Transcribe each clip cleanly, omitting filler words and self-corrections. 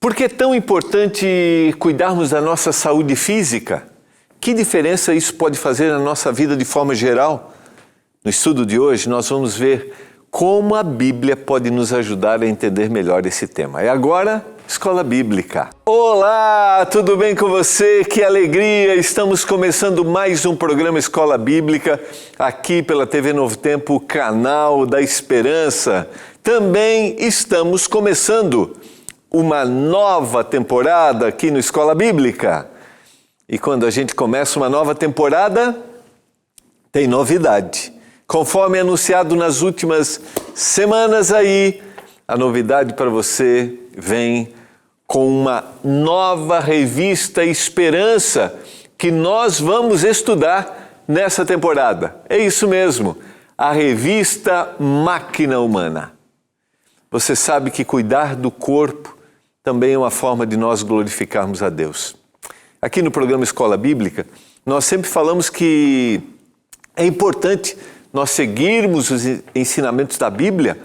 Por que é tão importante cuidarmos da nossa saúde física? Que diferença isso pode fazer na nossa vida de forma geral? No estudo de hoje, nós vamos ver como a Bíblia pode nos ajudar a entender melhor esse tema. E agora, Escola Bíblica. Olá, tudo bem com você? Que alegria! Estamos começando mais um programa Escola Bíblica aqui pela TV Novo Tempo, o canal da Esperança. Também estamos começando uma nova temporada aqui no Escola Bíblica. E quando a gente começa uma nova temporada, tem novidade. Conforme anunciado nas últimas semanas aí, a novidade para você vem com uma nova revista Esperança que nós vamos estudar nessa temporada. É isso mesmo, a revista Máquina Humana. Você sabe que cuidar do corpo também é uma forma de nós glorificarmos a Deus. Aqui no programa Escola Bíblica, nós sempre falamos que é importante nós seguirmos os ensinamentos da Bíblia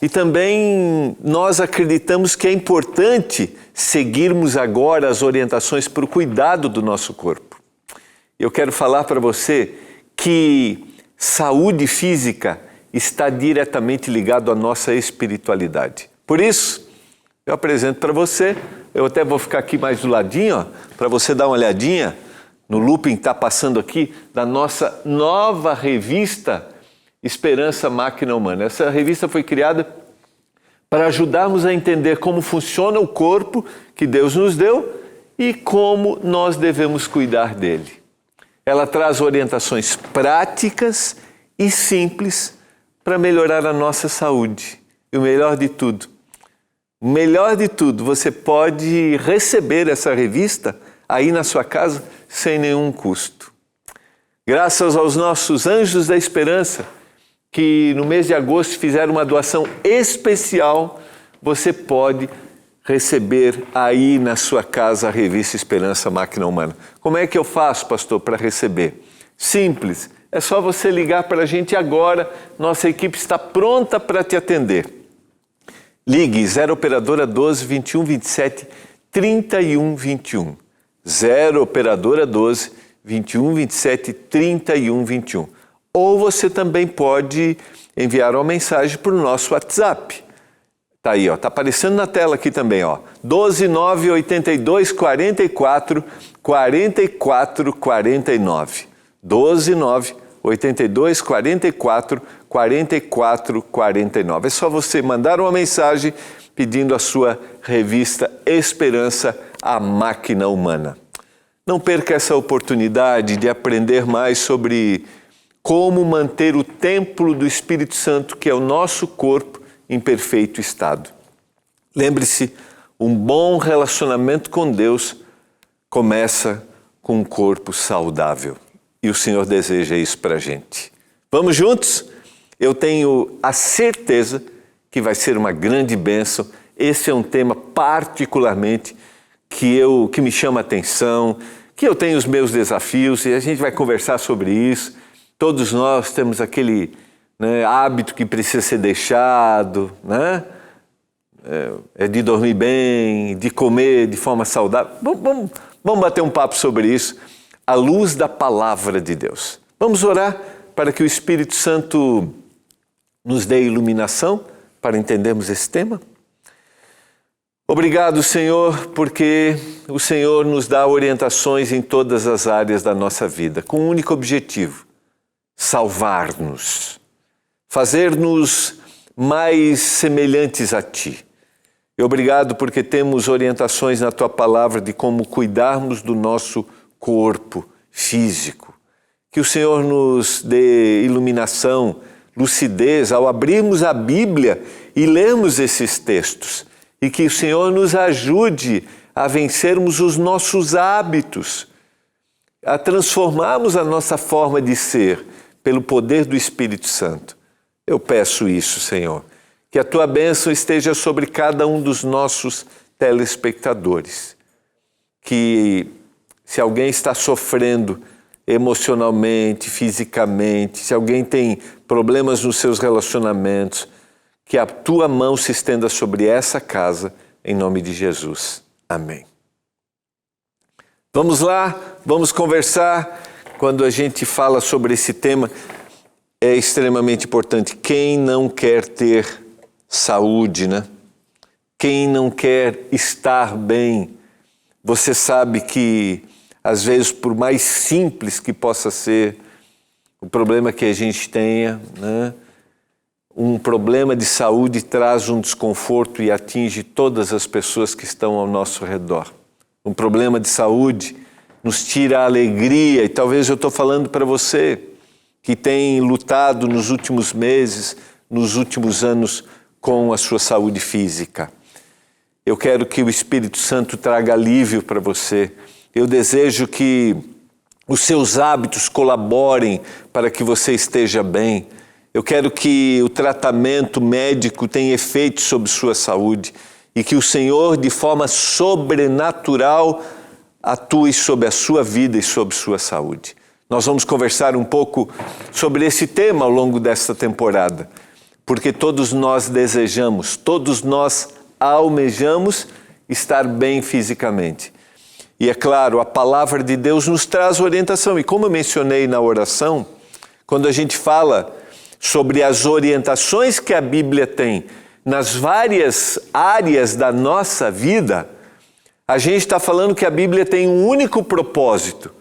e também nós acreditamos que é importante seguirmos agora as orientações para o cuidado do nosso corpo. Eu quero falar para você que saúde física está diretamente ligado à nossa espiritualidade. Por isso, eu apresento para você, eu até vou ficar aqui mais do ladinho, para você dar uma olhadinha no looping que está passando aqui, da nossa nova revista Esperança Máquina Humana. Essa revista foi criada para ajudarmos a entender como funciona o corpo que Deus nos deu e como nós devemos cuidar dele. Ela traz orientações práticas e simples para melhorar a nossa saúde. E o melhor de tudo, você pode receber essa revista aí na sua casa sem nenhum custo. Graças aos nossos anjos da esperança, que no mês de agosto fizeram uma doação especial, você pode receber aí na sua casa a revista Esperança Máquina Humana. Como é que eu faço, pastor, para receber? Simples, é só você ligar para a gente agora, nossa equipe está pronta para te atender. Ligue 0 operadora 12 21 27 31 21. 0 operadora 12 21 27 31 21. Ou você também pode enviar uma mensagem para o nosso WhatsApp. Tá aí, ó, tá aparecendo na tela aqui também, ó. 12 9 82 44 44 49. 12 9 82 44 44 49. É só você mandar uma mensagem pedindo a sua revista Esperança, a Máquina Humana. Não perca essa oportunidade de aprender mais sobre como manter o templo do Espírito Santo, que é o nosso corpo, em perfeito estado. Lembre-se, um bom relacionamento com Deus começa com um corpo saudável. E o Senhor deseja isso para a gente. Vamos juntos? Eu tenho a certeza que vai ser uma grande bênção. Esse é um tema particularmente que me chama a atenção, que eu tenho os meus desafios e a gente vai conversar sobre isso. Todos nós temos aquele hábito que precisa ser deixado, né? É de dormir bem, de comer de forma saudável. Vamos bater um papo sobre isso, à luz da palavra de Deus. Vamos orar para que o Espírito Santo nos dê iluminação para entendermos esse tema? Obrigado, Senhor, porque o Senhor nos dá orientações em todas as áreas da nossa vida, com um único objetivo: salvar-nos, fazer-nos mais semelhantes a Ti. E obrigado porque temos orientações na Tua palavra de como cuidarmos do nosso corpo físico. Que o Senhor nos dê iluminação, lucidez ao abrirmos a Bíblia e lermos esses textos. E que o Senhor nos ajude a vencermos os nossos hábitos, a transformarmos a nossa forma de ser pelo poder do Espírito Santo. Eu peço isso, Senhor, que a Tua bênção esteja sobre cada um dos nossos telespectadores. Que se alguém está sofrendo emocionalmente, fisicamente, se alguém tem problemas nos seus relacionamentos, que a Tua mão se estenda sobre essa casa em nome de Jesus. Amém. Vamos lá, vamos conversar. Quando a gente fala sobre esse tema, é extremamente importante. Quem não quer ter saúde, né? Quem não quer estar bem? Você sabe que, às vezes, por mais simples que possa ser o problema que a gente tenha, né? Um problema de saúde traz um desconforto e atinge todas as pessoas que estão ao nosso redor. Um problema de saúde nos tira a alegria, e talvez eu estou falando para você que tem lutado nos últimos meses, nos últimos anos com a sua saúde física. Eu quero que o Espírito Santo traga alívio para você. Eu desejo que os seus hábitos colaborem para que você esteja bem. Eu quero que o tratamento médico tenha efeito sobre sua saúde e que o Senhor, de forma sobrenatural, atue sobre a sua vida e sobre sua saúde. Nós vamos conversar um pouco sobre esse tema ao longo desta temporada, porque todos nós desejamos, todos nós almejamos estar bem fisicamente. E é claro, a palavra de Deus nos traz orientação. E como eu mencionei na oração, quando a gente fala sobre as orientações que a Bíblia tem nas várias áreas da nossa vida, a gente está falando que a Bíblia tem um único propósito.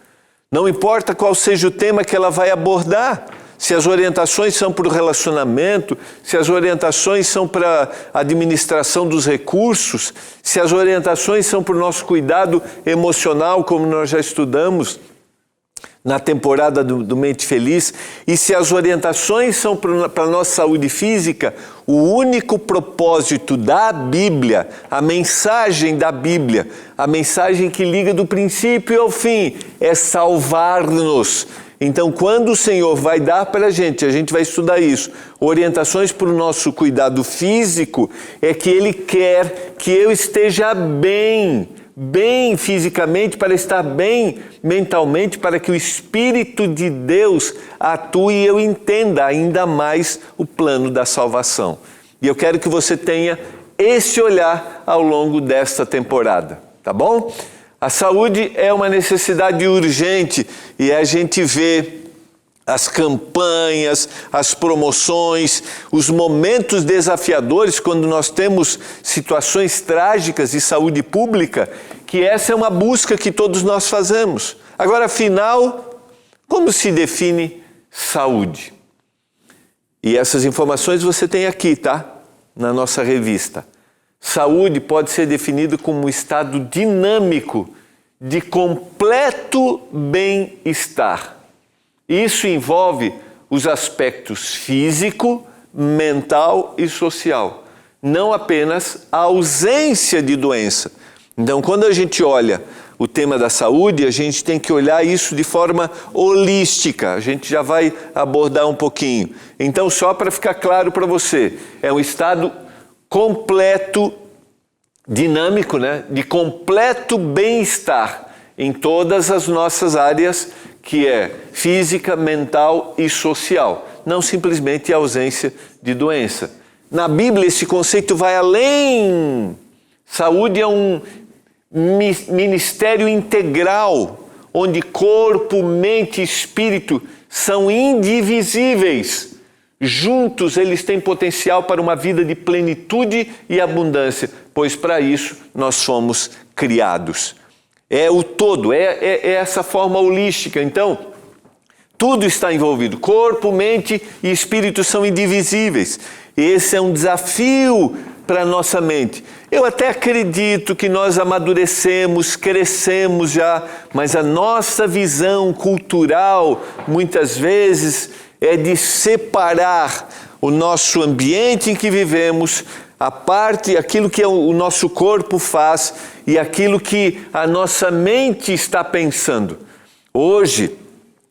Não importa qual seja o tema que ela vai abordar, se as orientações são para o relacionamento, se as orientações são para a administração dos recursos, se as orientações são para o nosso cuidado emocional, como nós já estudamos na temporada do Mente Feliz, e se as orientações são para a nossa saúde física, o único propósito da Bíblia, a mensagem da Bíblia, a mensagem que liga do princípio ao fim, é salvar-nos. Então, quando o Senhor vai dar para a gente vai estudar isso, orientações para o nosso cuidado físico, é que Ele quer que eu esteja bem fisicamente, para estar bem mentalmente, para que o Espírito de Deus atue e eu entenda ainda mais o plano da salvação. E eu quero que você tenha esse olhar ao longo desta temporada, tá bom? A saúde é uma necessidade urgente e a gente vê as campanhas, as promoções, os momentos desafiadores quando nós temos situações trágicas de saúde pública, que essa é uma busca que todos nós fazemos. Agora, afinal, como se define saúde? E essas informações você tem aqui, tá? Na nossa revista. Saúde pode ser definido como um estado dinâmico de completo bem-estar. Isso envolve os aspectos físico, mental e social, não apenas a ausência de doença. Então, quando a gente olha o tema da saúde, a gente tem que olhar isso de forma holística. A gente já vai abordar um pouquinho. Então, só para ficar claro para você, é um estado completo, dinâmico, né? De completo bem-estar em todas as nossas áreas, que é física, mental e social, não simplesmente a ausência de doença. Na Bíblia, esse conceito vai além. Saúde é um ministério integral, onde corpo, mente e espírito são indivisíveis. Juntos, eles têm potencial para uma vida de plenitude e abundância, pois para isso nós somos criados. É o todo, é essa forma holística. Então, tudo está envolvido. Corpo, mente e espírito são indivisíveis. Esse é um desafio para a nossa mente. Eu até acredito que nós amadurecemos, crescemos já, mas a nossa visão cultural, muitas vezes, é de separar o nosso ambiente em que vivemos, a parte, aquilo que o nosso corpo faz e aquilo que a nossa mente está pensando. Hoje,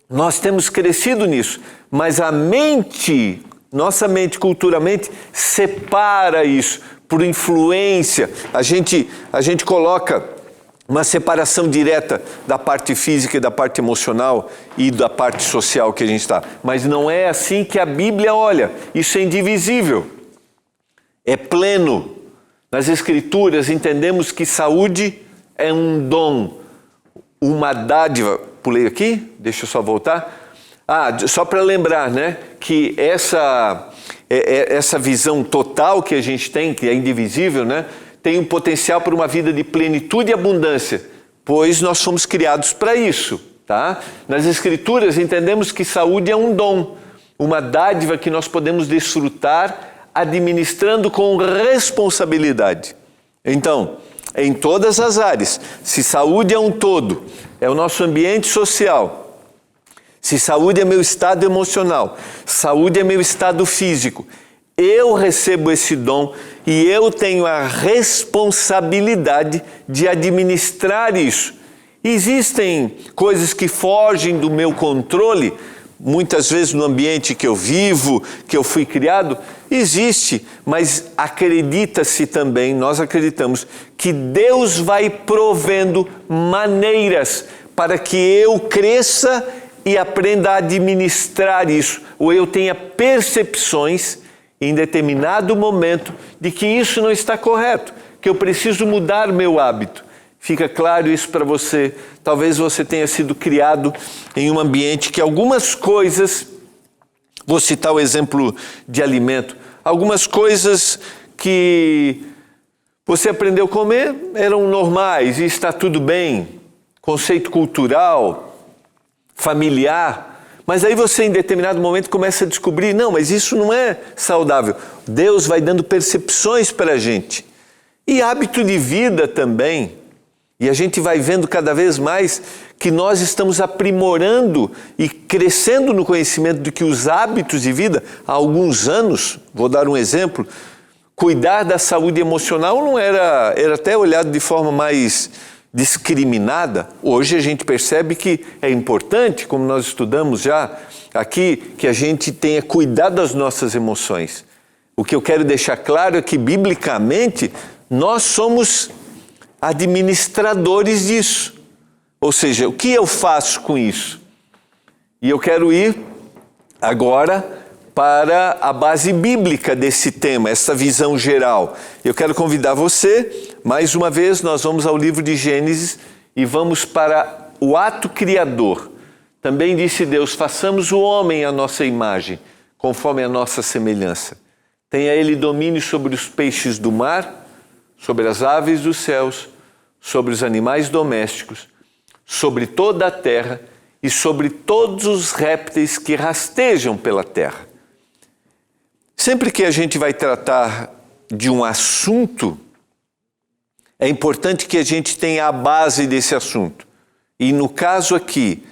nós temos crescido nisso, mas a mente, nossa mente culturalmente, separa isso por influência. A gente coloca uma separação direta da parte física e da parte emocional e da parte social que a gente está. Mas não é assim que a Bíblia olha. Isso é indivisível. É pleno. Nas Escrituras entendemos que saúde é um dom, uma dádiva. Pulei aqui? Deixa eu só voltar. Só para lembrar, né, que essa visão total que a gente tem, que é indivisível, né, tem um potencial para uma vida de plenitude e abundância, pois nós fomos criados para isso, tá? Nas Escrituras entendemos que saúde é um dom, uma dádiva que nós podemos desfrutar administrando com responsabilidade. Então, em todas as áreas, se saúde é um todo, é o nosso ambiente social, se saúde é meu estado emocional, saúde é meu estado físico, eu recebo esse dom e eu tenho a responsabilidade de administrar isso. Existem coisas que fogem do meu controle, muitas vezes no ambiente que eu vivo, que eu fui criado, existe, mas acredita-se também, nós acreditamos, que Deus vai provendo maneiras para que eu cresça e aprenda a administrar isso, ou eu tenha percepções em determinado momento de que isso não está correto, que eu preciso mudar meu hábito. Fica claro isso para você? Talvez você tenha sido criado em um ambiente que algumas coisas, vou citar o exemplo de alimento, algumas coisas que você aprendeu a comer eram normais e está tudo bem, conceito cultural, familiar, mas aí você em determinado momento começa a descobrir, não, mas isso não é saudável. Deus vai dando percepções para a gente. E hábito de vida também. E a gente vai vendo cada vez mais que nós estamos aprimorando e crescendo no conhecimento de que os hábitos de vida, há alguns anos, vou dar um exemplo, cuidar da saúde emocional não era até olhado de forma mais discriminada. Hoje a gente percebe que é importante, como nós estudamos já aqui, que a gente tenha cuidado das nossas emoções. O que eu quero deixar claro é que, biblicamente, nós somos administradores disso. Ou seja, o que eu faço com isso? E eu quero ir agora para a base bíblica desse tema, essa visão geral. Eu quero convidar você, mais uma vez, nós vamos ao livro de Gênesis e vamos para o ato criador. Também disse Deus, façamos o homem à nossa imagem, conforme a nossa semelhança. Tenha ele domínio sobre os peixes do mar, sobre as aves dos céus, sobre os animais domésticos, sobre toda a terra e sobre todos os répteis que rastejam pela terra. Sempre que a gente vai tratar de um assunto, é importante que a gente tenha a base desse assunto. E no caso aqui,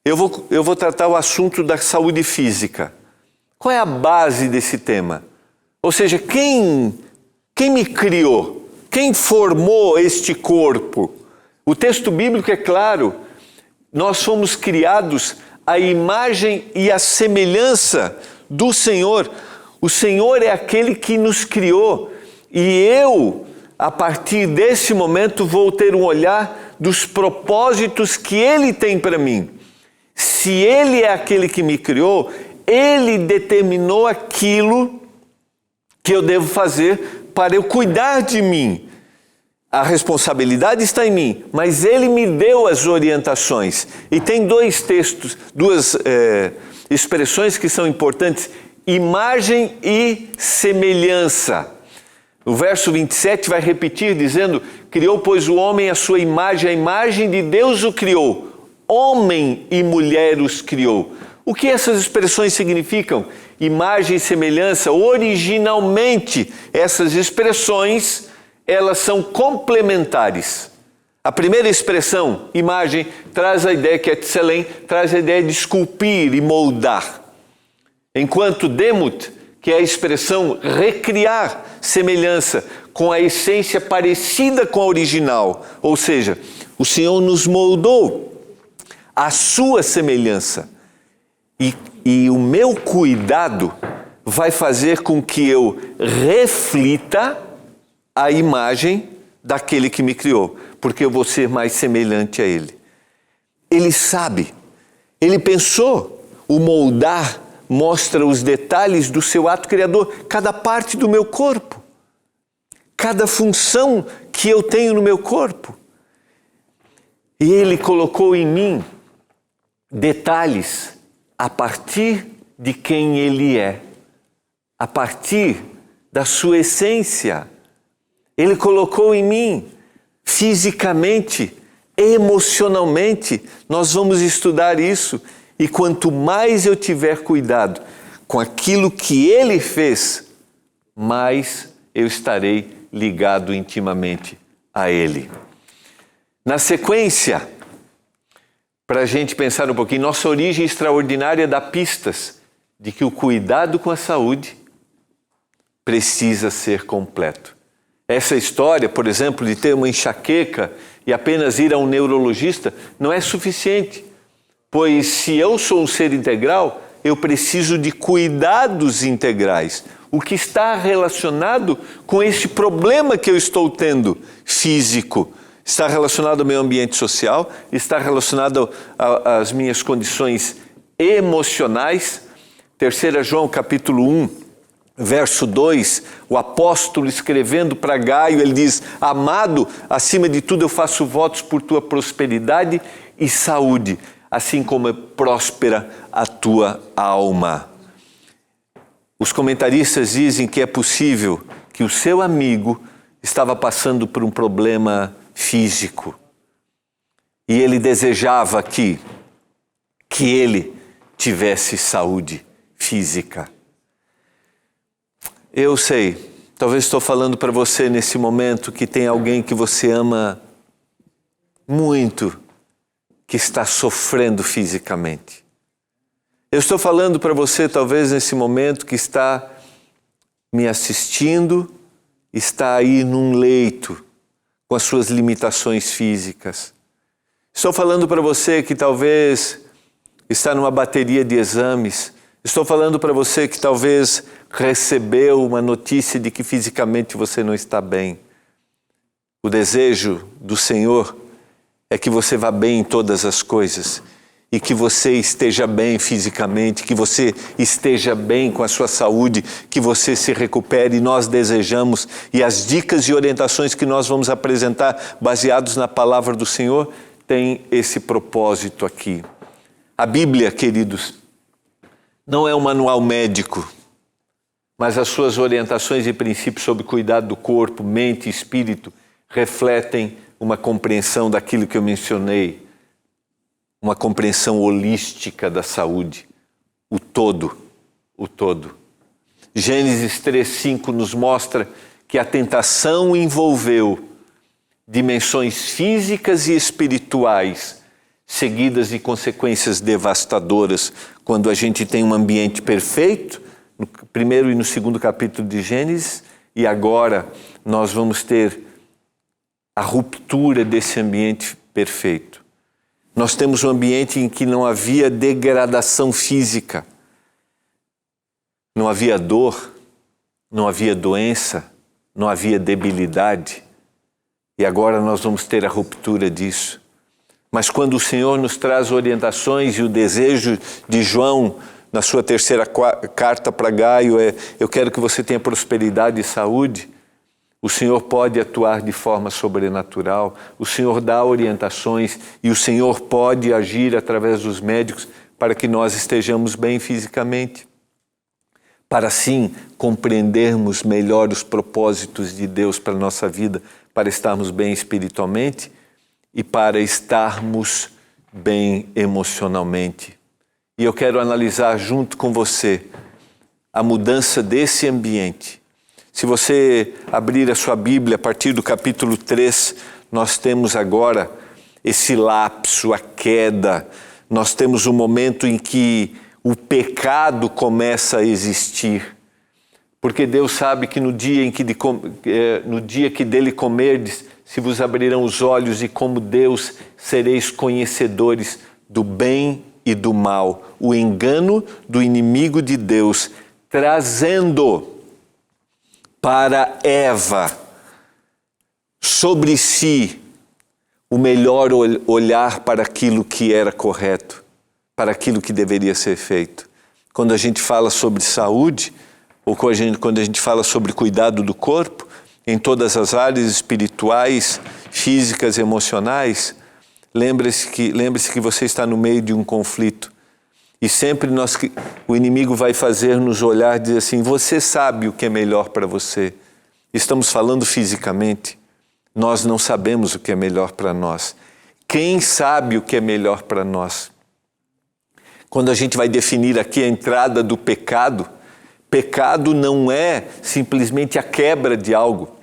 eu vou tratar o assunto da saúde física. Qual é a base desse tema? Ou seja, quem me criou? Quem formou este corpo? O texto bíblico é claro, nós fomos criados à imagem e à semelhança do Senhor. O Senhor é aquele que nos criou e eu, a partir desse momento, vou ter um olhar dos propósitos que Ele tem para mim. Se Ele é aquele que me criou, Ele determinou aquilo que eu devo fazer para eu cuidar de mim. A responsabilidade está em mim, mas Ele me deu as orientações. E tem dois textos, duas expressões que são importantes: imagem e semelhança. O verso 27 vai repetir dizendo, criou, pois, o homem à sua imagem, a imagem de Deus o criou. Homem e mulher os criou. O que essas expressões significam? Imagem e semelhança, originalmente, essas expressões, elas são complementares. A primeira expressão, imagem, traz a ideia que é tselem, traz a ideia de esculpir e moldar. Enquanto demut, que é a expressão recriar semelhança com a essência parecida com a original, ou seja, o Senhor nos moldou à sua semelhança. E o meu cuidado vai fazer com que eu reflita a imagem daquele que me criou, porque eu vou ser mais semelhante a Ele. Ele sabe, Ele pensou, o moldar mostra os detalhes do seu ato criador, cada parte do meu corpo. cada função que eu tenho no meu corpo. E Ele colocou em mim detalhes a partir de quem Ele é, a partir da sua essência. Ele colocou em mim fisicamente, emocionalmente. Nós vamos estudar isso. E quanto mais eu tiver cuidado com aquilo que Ele fez, mais eu estarei ligado intimamente a Ele. Na sequência, para a gente pensar um pouquinho, nossa origem extraordinária dá pistas de que o cuidado com a saúde precisa ser completo. Essa história, por exemplo, de ter uma enxaqueca e apenas ir a um neurologista não é suficiente, pois se eu sou um ser integral, eu preciso de cuidados integrais. O que está relacionado com esse problema que eu estou tendo físico, está relacionado ao meu ambiente social, está relacionado às minhas condições emocionais. 3 João capítulo 1, verso 2, o apóstolo escrevendo para Gaio, ele diz: amado, acima de tudo eu faço votos por tua prosperidade e saúde, assim como é próspera a tua alma. Os comentaristas dizem que é possível que o seu amigo estava passando por um problema físico e ele desejava que ele tivesse saúde física. Eu sei, talvez estou falando para você nesse momento que tem alguém que você ama muito, que está sofrendo fisicamente. Eu estou falando para você talvez nesse momento que está me assistindo, está aí num leito com as suas limitações físicas. Estou falando para você que talvez está numa bateria de exames. Estou falando para você que talvez recebeu uma notícia de que fisicamente você não está bem. O desejo do Senhor é que você vá bem em todas as coisas e que você esteja bem fisicamente, que você esteja bem com a sua saúde, que você se recupere. Nós desejamos, e as dicas e orientações que nós vamos apresentar, baseados na palavra do Senhor, têm esse propósito aqui. A Bíblia, queridos, não é um manual médico, mas as suas orientações e princípios sobre cuidado do corpo, mente e espírito refletem uma compreensão daquilo que eu mencionei, uma compreensão holística da saúde, o todo. Gênesis 3:5 nos mostra que a tentação envolveu dimensões físicas e espirituais, seguidas de consequências devastadoras quando a gente tem um ambiente perfeito, no primeiro e no segundo capítulo de Gênesis, e agora nós vamos ter a ruptura desse ambiente perfeito. Nós temos um ambiente em que não havia degradação física, não havia dor, não havia doença, não havia debilidade. E agora nós vamos ter a ruptura disso. Mas quando o Senhor nos traz orientações e o desejo de João, na sua terceira carta para Gaio, eu quero que você tenha prosperidade e saúde, o Senhor pode atuar de forma sobrenatural, o Senhor dá orientações e o Senhor pode agir através dos médicos para que nós estejamos bem fisicamente, para assim compreendermos melhor os propósitos de Deus para a nossa vida, para estarmos bem espiritualmente e para estarmos bem emocionalmente. E eu quero analisar junto com você a mudança desse ambiente. Se você abrir a sua Bíblia, a partir do capítulo 3, nós temos agora esse lapso, a queda. Nós temos um momento em que o pecado começa a existir. Porque Deus sabe que no dia que dele comerdes, se vos abrirão os olhos e como Deus sereis conhecedores do bem e do mal. O engano do inimigo de Deus, trazendo para Eva sobre si o melhor olhar para aquilo que era correto, para aquilo que deveria ser feito. Quando a gente fala sobre saúde, ou quando a gente fala sobre cuidado do corpo, em todas as áreas espirituais, físicas, emocionais, lembre-se que você está no meio de um conflito. E sempre o inimigo vai fazer nos olhar e dizer assim, você sabe o que é melhor para você. Estamos falando fisicamente, nós não sabemos o que é melhor para nós. Quem sabe o que é melhor para nós? Quando a gente vai definir aqui a entrada do pecado, pecado não é simplesmente a quebra de algo,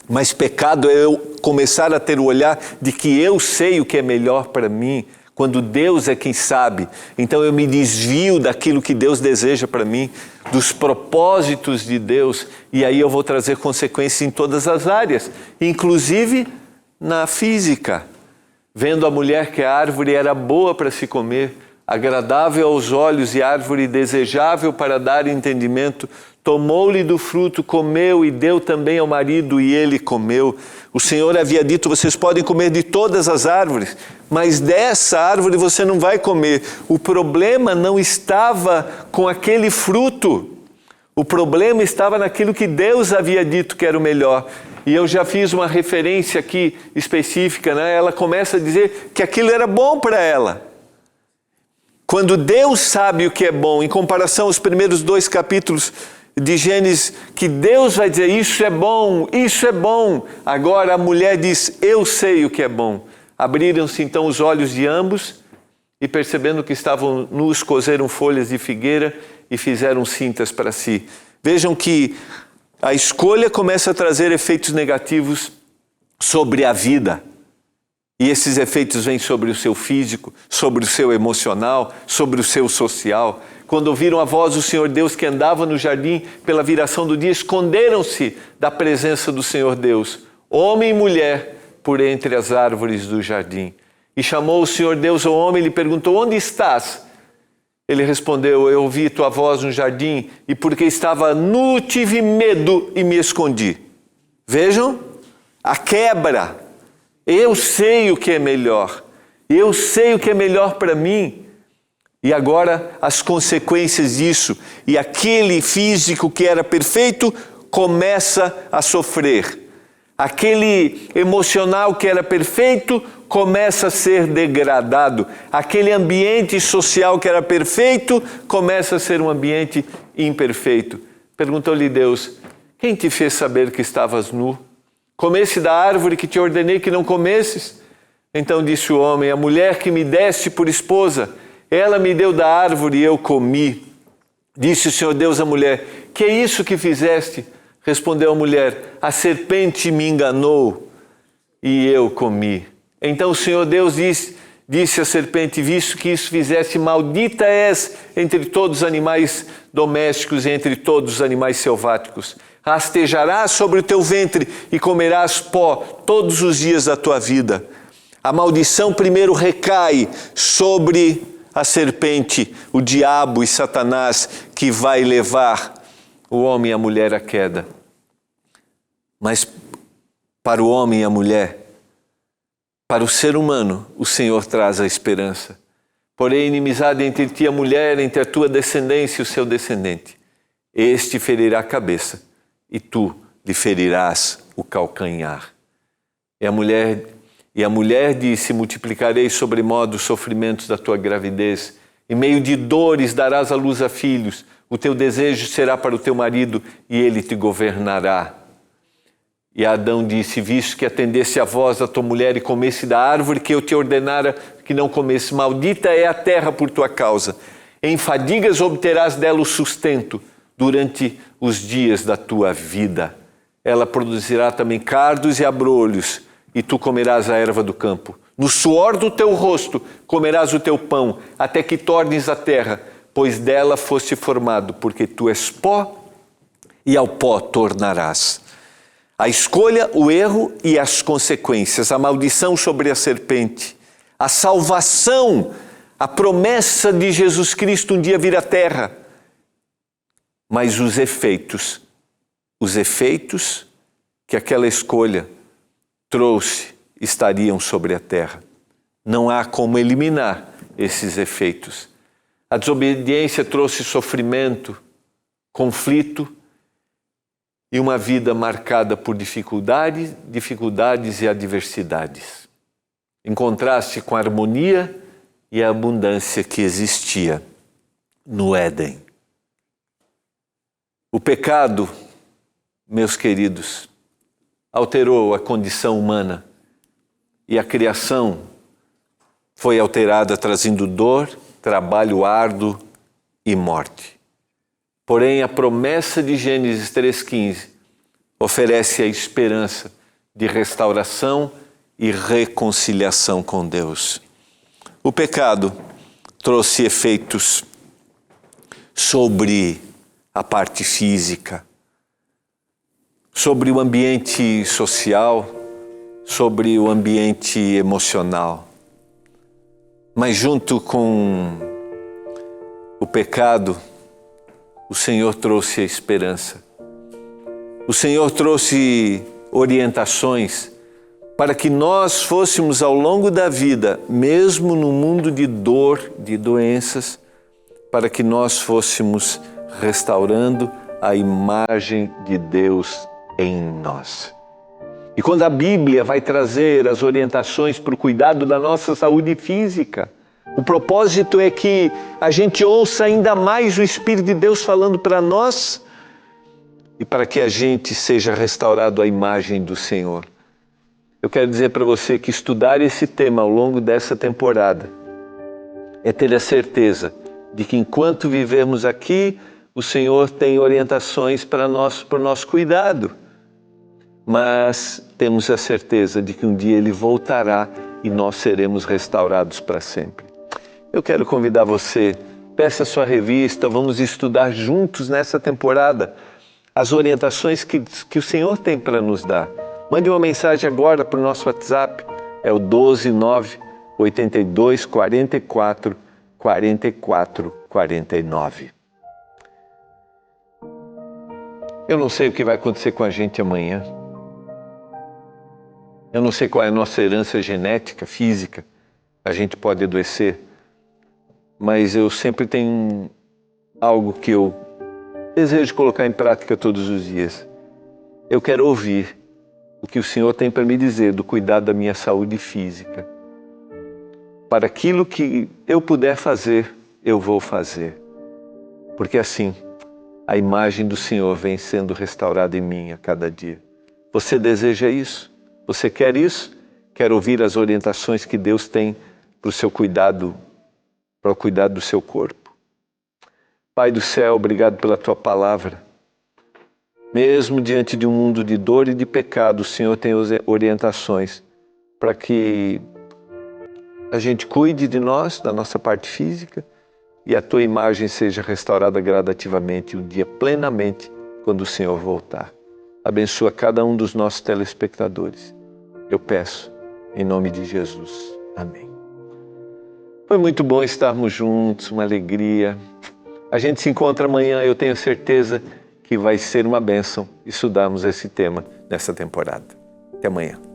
mas pecado é eu começar a ter o olhar de que eu sei o que é melhor para mim, quando Deus é quem sabe. Então eu me desvio daquilo que Deus deseja para mim, dos propósitos de Deus, e aí eu vou trazer consequências em todas as áreas, inclusive na física. Vendo a mulher que a árvore era boa para se comer, agradável aos olhos e árvore desejável para dar entendimento, tomou-lhe do fruto, comeu e deu também ao marido e ele comeu. O Senhor havia dito, vocês podem comer de todas as árvores, mas dessa árvore você não vai comer. O problema não estava com aquele fruto. O problema estava naquilo que Deus havia dito que era o melhor. E eu já fiz uma referência aqui específica, né? Ela começa a dizer que aquilo era bom para ela. Quando Deus sabe o que é bom, em comparação aos primeiros 2 capítulos de Gênesis, que Deus vai dizer, isso é bom, isso é bom. Agora a mulher diz, eu sei o que é bom. Abriram-se então os olhos de ambos e percebendo que estavam nus, coseram folhas de figueira e fizeram cintas para si. Vejam que a escolha começa a trazer efeitos negativos sobre a vida. E esses efeitos vêm sobre o seu físico, sobre o seu emocional, sobre o seu social. Quando ouviram a voz do Senhor Deus que andava no jardim pela viração do dia, esconderam-se da presença do Senhor Deus, homem e mulher, por entre as árvores do jardim. E chamou o Senhor Deus ao homem e lhe perguntou, onde estás? Ele respondeu, eu ouvi tua voz no jardim e porque estava nu tive medo e me escondi. Vejam, a quebra. Eu sei o que é melhor. Eu sei o que é melhor para mim. E agora as consequências disso. E aquele físico que era perfeito começa a sofrer. Aquele emocional que era perfeito começa a ser degradado. Aquele ambiente social que era perfeito começa a ser um ambiente imperfeito. Perguntou-lhe Deus, quem te fez saber que estavas nu? Comesse da árvore que te ordenei que não comesses? Então disse o homem, a mulher que me deste por esposa, ela me deu da árvore e eu comi. Disse o Senhor Deus à mulher, que é isso que fizeste? Respondeu a mulher, a serpente me enganou e eu comi. Então o Senhor Deus disse à serpente, visto que isso fizeste, maldita és entre todos os animais domésticos e entre todos os animais selváticos. Rastejarás sobre o teu ventre e comerás pó todos os dias da tua vida. A maldição primeiro recai sobre a serpente, o diabo e Satanás, que vai levar o homem e a mulher à queda. Mas para o homem e a mulher, para o ser humano, o Senhor traz a esperança. Porém, inimizade entre ti e a mulher, entre a tua descendência e o seu descendente. Este ferirá a cabeça e tu lhe ferirás o calcanhar. E a mulher disse, multiplicarei sobremodo os sofrimentos da tua gravidez. Em meio de dores darás à luz a filhos. O teu desejo será para o teu marido e ele te governará. E Adão disse, visto que atendesse a voz da tua mulher e comesse da árvore que eu te ordenara que não comesse, maldita é a terra por tua causa. Em fadigas obterás dela o sustento durante os dias da tua vida. Ela produzirá também cardos e abrolhos, e tu comerás a erva do campo. No suor do teu rosto comerás o teu pão, até que tornes a terra, pois dela foste formado, porque tu és pó, e ao pó tornarás. A escolha, o erro e as consequências, a maldição sobre a serpente, a salvação, a promessa de Jesus Cristo um dia vir à terra, mas os efeitos que aquela escolha trouxe estariam sobre a terra. Não há como eliminar esses efeitos. A desobediência trouxe sofrimento, conflito, e uma vida marcada por dificuldades e adversidades, em contraste com a harmonia e a abundância que existia no Éden. O pecado, meus queridos, alterou a condição humana e a criação foi alterada, trazendo dor, trabalho árduo e morte. Porém, a promessa de Gênesis 3,15 oferece a esperança de restauração e reconciliação com Deus. O pecado trouxe efeitos sobre a parte física, sobre o ambiente social, sobre o ambiente emocional. Mas junto com o pecado, o Senhor trouxe a esperança. O Senhor trouxe orientações para que nós fôssemos ao longo da vida, mesmo no mundo de dor, de doenças, para que nós fôssemos restaurando a imagem de Deus em nós. E quando a Bíblia vai trazer as orientações para o cuidado da nossa saúde física, o propósito é que a gente ouça ainda mais o Espírito de Deus falando para nós e para que a gente seja restaurado à imagem do Senhor. Eu quero dizer para você que estudar esse tema ao longo dessa temporada é ter a certeza de que enquanto vivemos aqui, o Senhor tem orientações para o nosso cuidado. Mas temos a certeza de que um dia Ele voltará e nós seremos restaurados para sempre. Eu quero convidar você, peça a sua revista, vamos estudar juntos nessa temporada as orientações que o Senhor tem para nos dar. Mande uma mensagem agora para o nosso WhatsApp, é o 12982444449. Eu não sei o que vai acontecer com a gente amanhã. Eu não sei qual é a nossa herança genética, física. A gente pode adoecer. Mas eu sempre tenho algo que eu desejo colocar em prática todos os dias. Eu quero ouvir o que o Senhor tem para me dizer do cuidado da minha saúde física. Para aquilo que eu puder fazer, eu vou fazer. Porque assim, a imagem do Senhor vem sendo restaurada em mim a cada dia. Você deseja isso? Você quer isso? Quer ouvir as orientações que Deus tem para o seu cuidado, para o cuidado do seu corpo? Pai do céu, obrigado pela Tua palavra. Mesmo diante de um mundo de dor e de pecado, o Senhor tem orientações para que a gente cuide de nós, da nossa parte física, e a Tua imagem seja restaurada gradativamente um dia plenamente quando o Senhor voltar. Abençoa cada um dos nossos telespectadores. Eu peço, em nome de Jesus. Amém. Foi muito bom estarmos juntos, uma alegria. A gente se encontra amanhã, eu tenho certeza que vai ser uma bênção estudarmos esse tema nessa temporada. Até amanhã.